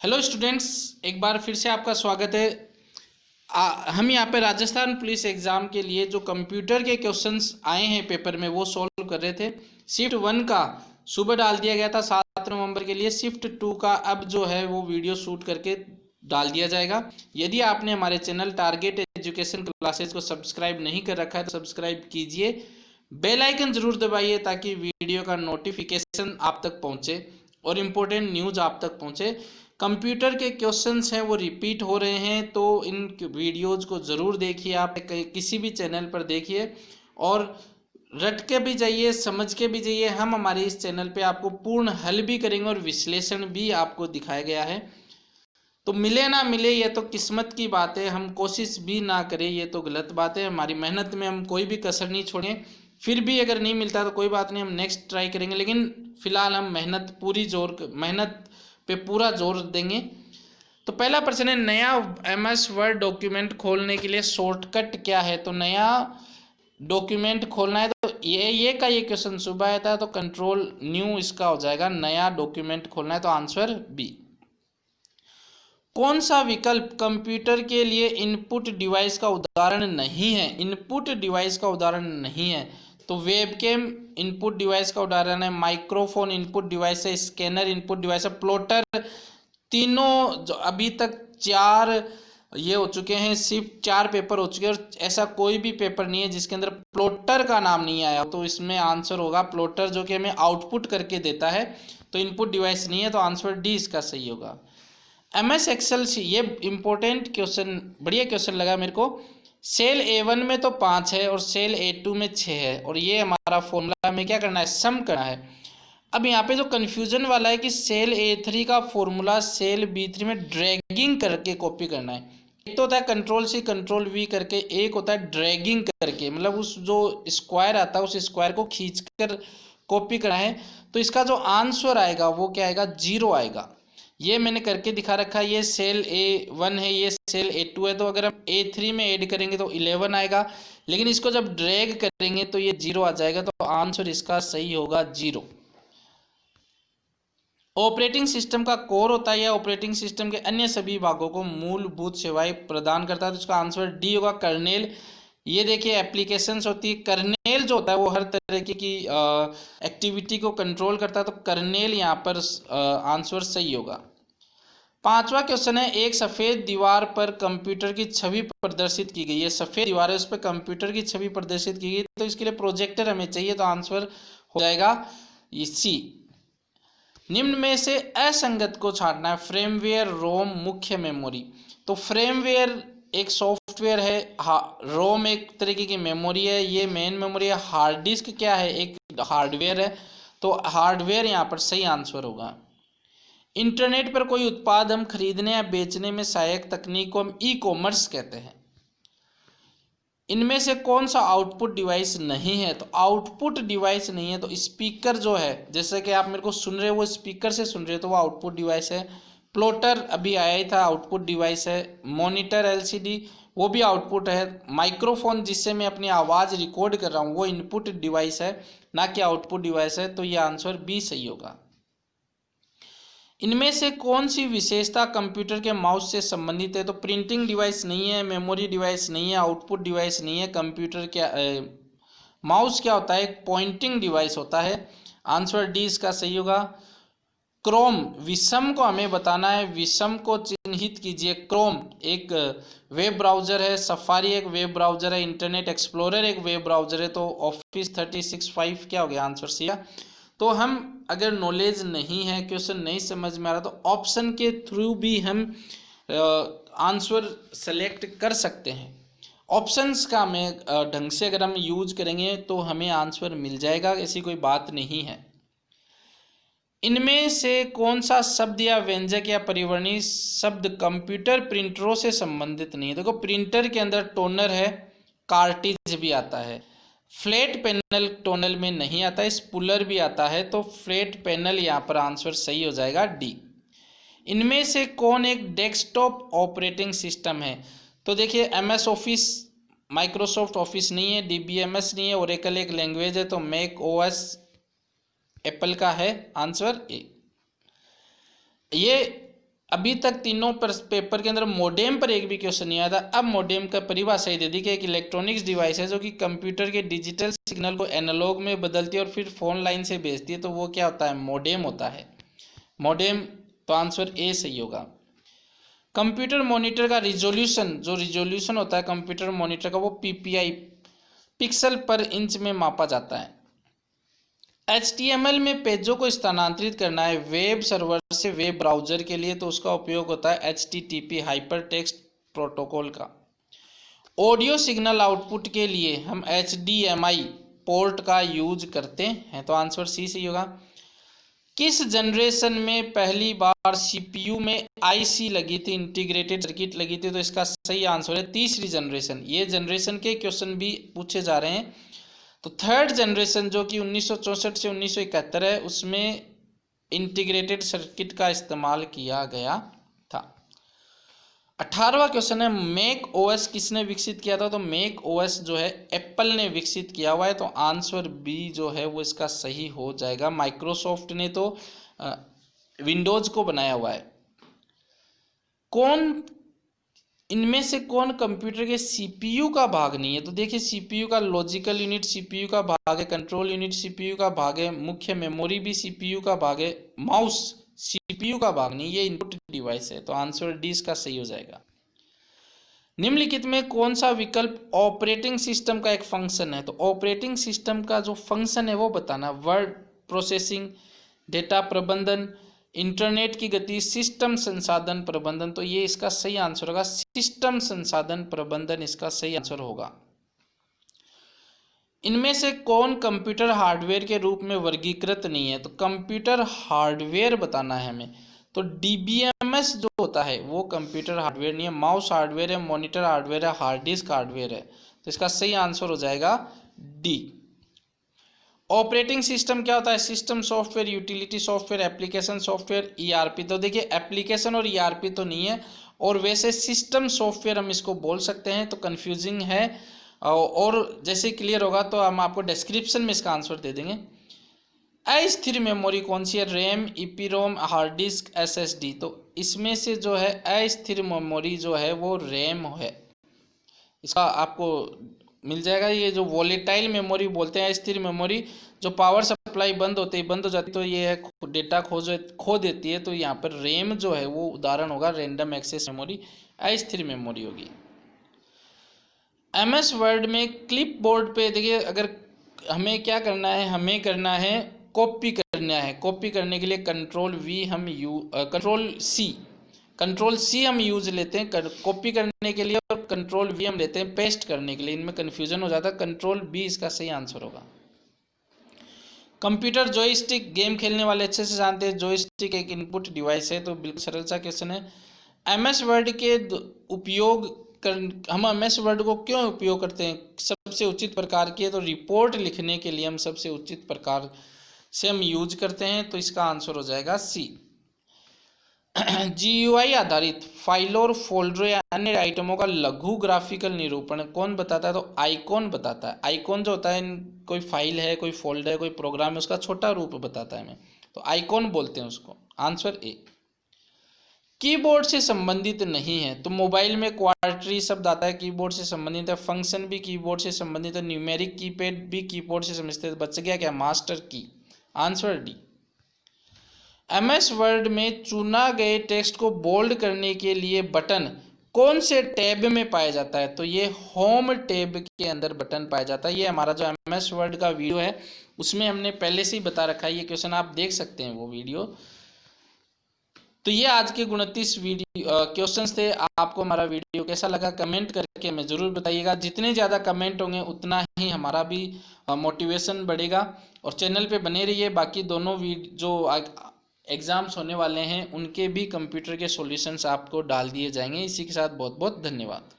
Hello students, एक बार फिर से आपका स्वागत है। हम यहाँ पे राजस्थान पुलिस एग्ज़ाम के लिए जो कंप्यूटर के क्वेश्चंस आए हैं पेपर में वो सॉल्व कर रहे थे। शिफ्ट 1 का सुबह डाल दिया गया था 7 नवंबर के लिए। शिफ्ट 2 का अब जो है वो वीडियो शूट करके डाल दिया जाएगा। यदि आपने हमारे चैनल टारगेट एजुकेशन क्लासेज को सब्सक्राइब नहीं कर रखा है तो सब्सक्राइब कीजिए, बेल आइकन जरूर दबाइए ताकि वीडियो का नोटिफिकेशन आप तक पहुँचे और इम्पोर्टेंट न्यूज़ आप तक पहुँचे। कंप्यूटर के क्वेश्चंस हैं वो रिपीट हो रहे हैं, तो इन वीडियोज़ को ज़रूर देखिए। आप किसी भी चैनल पर देखिए और रट के भी जाइए, समझ के भी जाइए। हम हमारे इस चैनल पे आपको पूर्ण हल भी करेंगे और विश्लेषण भी आपको दिखाया गया है। तो मिले ना मिले ये तो किस्मत की बात है, हम कोशिश भी ना करें ये तो गलत बात है। हमारी मेहनत में हम कोई भी कसर नहीं छोड़ें। फिर भी अगर नहीं मिलता तो कोई बात नहीं, हम नेक्स्ट ट्राई करेंगे, लेकिन फिलहाल हम मेहनत पे पूरा जोर देंगे। तो पहला प्रश्न है, नया MS वर्ड डॉक्यूमेंट खोलने के लिए शॉर्टकट क्या है। तो नया डॉक्यूमेंट खोलना है तो ये क्वेश्चन सुबह आया था, तो कंट्रोल न्यू इसका हो जाएगा। नया डॉक्यूमेंट खोलना है तो आंसर बी। कौन सा विकल्प कंप्यूटर के लिए इनपुट डिवाइस का उदाहरण नहीं है। इनपुट डिवाइस का उदाहरण नहीं है तो वेबकैम इनपुट डिवाइस का उदाहरण है, माइक्रोफोन इनपुट डिवाइस है, स्कैनर इनपुट डिवाइस है, प्लॉटर। तीनों जो अभी तक 4 ये हो चुके हैं, सिर्फ 4 पेपर हो चुके हैं और ऐसा कोई भी पेपर नहीं है जिसके अंदर प्लॉटर का नाम नहीं आया। तो इसमें आंसर होगा प्लॉटर, जो कि हमें आउटपुट करके देता है। तो इनपुट डिवाइस नहीं है, तो आंसर डी इसका सही होगा। MS एक्सेल, ये इंपॉर्टेंट क्वेश्चन, बढ़िया क्वेश्चन लगा मेरे को। सेल A1 में तो 5 है और सेल A2 में 6 है और ये हमारा फॉर्मूला हमें क्या करना है, सम करना है। अब यहाँ पे जो कन्फ्यूजन वाला है कि सेल A3 का फॉर्मूला सेल B3 में ड्रैगिंग करके कॉपी करना है। एक तो होता है कंट्रोल-C कंट्रोल-V करके, एक होता है ड्रैगिंग करके, मतलब उस जो स्क्वायर आता है उस स्क्वायर को खींच कर कॉपी करना है। तो इसका जो आंसर आएगा वो क्या आएगा, 0 आएगा। ये मैंने करके दिखा रखा है। ये सेल A1 है, ये सेल A2 है, तो अगर हम A3 में ऐड करेंगे तो 11 आएगा, लेकिन इसको जब ड्रैग करेंगे तो ये 0 आ जाएगा। तो आंसर इसका सही होगा 0। ऑपरेटिंग सिस्टम का कोर होता है या ऑपरेटिंग सिस्टम के अन्य सभी भागों को मूलभूत सेवाएं प्रदान करता है, तो इसका आंसर डी होगा, कर्नेल। ये देखिए एप्लीकेशंस होती है, कर्नेल जो होता है वो हर तरह की एक्टिविटी को कंट्रोल करता है, तो कर्नेल यहाँ पर आंसर सही होगा। 5वां क्वेश्चन है, एक सफ़ेद दीवार पर कंप्यूटर की छवि प्रदर्शित की गई है। सफ़ेद दीवार है, उस पर कंप्यूटर की छवि प्रदर्शित की गई, तो इसके लिए प्रोजेक्टर हमें चाहिए, तो आंसर हो जाएगा सी। निम्न में से असंगत को छांटना है, फ्रेमवेयर, रोम, मुख्य मेमोरी। तो फ्रेमवेयर एक सॉफ्टवेयर है, रोम एक तरीके की मेमोरी है, ये मेन मेमोरी है। हार्ड डिस्क क्या है, एक हार्डवेयर है, तो हार्डवेयर यहाँ पर सही आंसर होगा। इंटरनेट पर कोई उत्पाद हम खरीदने या बेचने में सहायक तकनीक को हम ई-कॉमर्स कहते हैं। इनमें से कौन सा आउटपुट डिवाइस नहीं है। तो आउटपुट डिवाइस नहीं है तो स्पीकर जो है, जैसे कि आप मेरे को सुन रहे हो वो स्पीकर से सुन रहे हो तो वो आउटपुट डिवाइस है। प्लॉटर अभी आया ही था, आउटपुट डिवाइस है। मॉनिटर LCD वो भी आउटपुट है। माइक्रोफोन जिससे मैं अपनी आवाज़ रिकॉर्ड कर रहा हूँ वो इनपुट डिवाइस है, ना कि आउटपुट डिवाइस है। तो ये आंसर बी सही होगा। इनमें से कौन सी विशेषता कंप्यूटर के माउस से संबंधित है। तो प्रिंटिंग डिवाइस नहीं है, मेमोरी डिवाइस नहीं है, आउटपुट डिवाइस नहीं है। कंप्यूटर क्या माउस क्या होता है, एक पॉइंटिंग डिवाइस होता है। आंसर डी इसका सही होगा। क्रोम, विषम को हमें बताना है, विषम को चिन्हित कीजिए। क्रोम एक वेब ब्राउज़र है, सफारी एक वेब ब्राउज़र है, इंटरनेट एक्सप्लोरर एक वेब ब्राउज़र है। तो ऑफिस 365 क्या हो गया, आंसर सी है। तो हम अगर नॉलेज नहीं है, क्वेश्चन नहीं समझ में आ रहा, तो ऑप्शन के थ्रू भी हम आंसर सेलेक्ट कर सकते हैं। ऑप्शंस का हमें ढंग से अगर हम यूज करेंगे तो हमें आंसर मिल जाएगा, ऐसी कोई बात नहीं है। इनमें से कौन सा शब्द या व्यंजक या परिवर्णी शब्द कंप्यूटर प्रिंटरों से संबंधित नहीं है। देखो प्रिंटर के अंदर टोनर है, कार्टिज भी आता है, फ्लैट पैनल टोनल में नहीं आता है, स्पूलर भी आता है, तो फ्लैट पैनल यहाँ पर आंसर सही हो जाएगा डी। इनमें से कौन एक डेस्कटॉप ऑपरेटिंग सिस्टम है। तो देखिए MS ऑफिस, माइक्रोसॉफ्ट ऑफिस नहीं है, DBMS नहीं है, ओरेकल एक लैंग्वेज है, तो मैक OS एप्पल का है, आंसर ए। ये अभी तक तीनों पेपर के अंदर मॉडेम पर एक भी क्वेश्चन नहीं आया था। अब मॉडेम का परिभाषा ही दे दी कि एक इलेक्ट्रॉनिक्स डिवाइस है जो कि कंप्यूटर के डिजिटल सिग्नल को एनालॉग में बदलती है और फिर फोन लाइन से भेजती है, तो वो क्या होता है, मॉडेम होता है। मॉडेम, तो आंसर ए सही होगा। कंप्यूटर मॉनिटर का रिजोल्यूशन, जो रिजोल्यूशन होता है कंप्यूटर मॉनिटर का, वो पीपीआई पिक्सल पर इंच में मापा जाता है। HTML में पेजों को स्थानांतरित करना है वेब सर्वर से वेब ब्राउज़र के लिए, तो उसका उपयोग होता है HTTP हाइपरटेक्स्ट प्रोटोकॉल का। ऑडियो सिग्नल आउटपुट के लिए हम HDMI पोर्ट का यूज करते हैं, तो आंसर सी सही होगा। किस जनरेशन में पहली बार CPU में IC लगी थी, इंटीग्रेटेड सर्किट लगी थी, तो इसका सही आंसर है तीसरी जनरेशन। ये जनरेशन के क्वेश्चन भी पूछे जा रहे हैं। तो थर्ड जनरेशन जो कि 1964 से 1971 है, उसमें इंटीग्रेटेड सर्किट का इस्तेमाल किया गया था। 18वां क्वेश्चन है, मैक OS किसने विकसित किया था, तो मैक OS जो है एप्पल ने विकसित किया हुआ है, तो आंसर बी जो है वो इसका सही हो जाएगा। माइक्रोसॉफ्ट ने तो विंडोज को बनाया हुआ है। इनमें से कौन कंप्यूटर के CPU का भाग नहीं है, तो देखिए CPU का लॉजिकल यूनिट CPU का भाग है, कंट्रोल यूनिट CPU का भाग है, मुख्य मेमोरी भी CPU का भाग है, माउस CPU का भाग नहीं, ये इनपुट डिवाइस है, तो आंसर डी इसका सही हो जाएगा। निम्नलिखित में कौन सा विकल्प ऑपरेटिंग सिस्टम का एक फंक्शन है, तो ऑपरेटिंग सिस्टम का जो फंक्शन है वो बताना। वर्ड प्रोसेसिंग, डेटा प्रबंधन, इंटरनेट की गति, सिस्टम संसाधन प्रबंधन, तो ये इसका सही आंसर होगा। सिस्टम संसाधन प्रबंधन इसका सही आंसर होगा। इनमें से कौन कंप्यूटर हार्डवेयर के रूप में वर्गीकृत नहीं है, तो कंप्यूटर हार्डवेयर बताना है हमें। तो DBMS जो होता है वो कंप्यूटर हार्डवेयर नहीं है, माउस हार्डवेयर है, मॉनिटर हार्डवेयर है, हार्ड डिस्क हार्डवेयर है, तो इसका सही आंसर हो जाएगा डी। ऑपरेटिंग सिस्टम क्या होता है, system software, utility software, application software, ERP, तो देखिए एप्लीकेशन और ERP तो नहीं है, और वैसे सिस्टम सॉफ्टवेयर हम इसको बोल सकते हैं, तो कंफ्यूजिंग है। और जैसे क्लियर होगा तो हम आपको डिस्क्रिप्शन में इसका आंसर दे देंगे। अस्थिर मेमोरी कौन सी है, RAM, EPROM, hard disk, SSD, तो इसमें से जो है अस्थिर मेमोरी जो है वो रैम है, इसका आपको मिल जाएगा। ये जो वोलेटाइल मेमोरी बोलते हैं, अस्थिर मेमोरी, जो पावर सप्लाई बंद होते ही बंद हो जाती तो ये है डेटा खो देती है, तो यहाँ पर रैम जो है वो उदाहरण होगा, रैंडम एक्सेस मेमोरी अस्थिर मेमोरी होगी। MS वर्ड में क्लिप बोर्ड पे देखिए, अगर हमें क्या करना है, हमें करना है कॉपी करना है, कॉपी करने के लिए कंट्रोल सी हम यूज लेते हैं कॉपी करने के लिए, और कंट्रोल V हम लेते हैं पेस्ट करने के लिए, इनमें कन्फ्यूजन हो जाता है। कंट्रोल B इसका सही आंसर होगा। कंप्यूटर जॉयस्टिक, गेम खेलने वाले अच्छे से जानते हैं, जॉयस्टिक एक इनपुट डिवाइस है, तो बिल्कुल सरल सा क्वेश्चन है। MS वर्ड के हम MS वर्ड को क्यों उपयोग करते हैं, सबसे उचित प्रकार की है, तो रिपोर्ट लिखने के लिए हम सबसे उचित प्रकार से हम यूज करते हैं, तो इसका आंसर हो जाएगा C। GUI आधारित फाइलों और फोल्डरों या अन्य आइटमों का लघु ग्राफिकल निरूपण कौन बताता है, तो आइकॉन बताता है। आइकॉन जो होता है, कोई फाइल है, कोई फोल्डर है, कोई प्रोग्राम है, उसका छोटा रूप बताता है हमें, तो आइकॉन बोलते हैं उसको। Answer A. कीबोर्ड से संबंधित नहीं है, तो मोबाइल में क्वाड्री शब्द आता है, कीबोर्ड से संबंधित है, फंक्शन भी कीबोर्ड से संबंधित है, न्यूमेरिक कीपैड भी कीबोर्ड से संबंधित है, बच गया क्या, मास्टर की। Answer D. MS वर्ड में चुना गए टेक्स्ट को बोल्ड करने के लिए बटन कौन से टैब में पाया जाता है, तो ये होम टैब के अंदर बटन पाया जाता है। ये हमारा जो MS वर्ड का वीडियो है उसमें हमने पहले से ही बता रखा है, ये क्वेश्चन आप देख सकते हैं वो वीडियो। तो ये आज के 29 क्वेश्चंस थे। आपको हमारा वीडियो कैसा लगा कमेंट करके हमें ज़रूर बताइएगा। जितने ज़्यादा कमेंट होंगे उतना ही हमारा भी मोटिवेशन बढ़ेगा, और चैनल पे बने रहिए। बाकी दोनों जो एग्ज़ाम्स होने वाले हैं उनके भी कंप्यूटर के सॉल्यूशंस आपको डाल दिए जाएंगे। इसी के साथ बहुत बहुत धन्यवाद।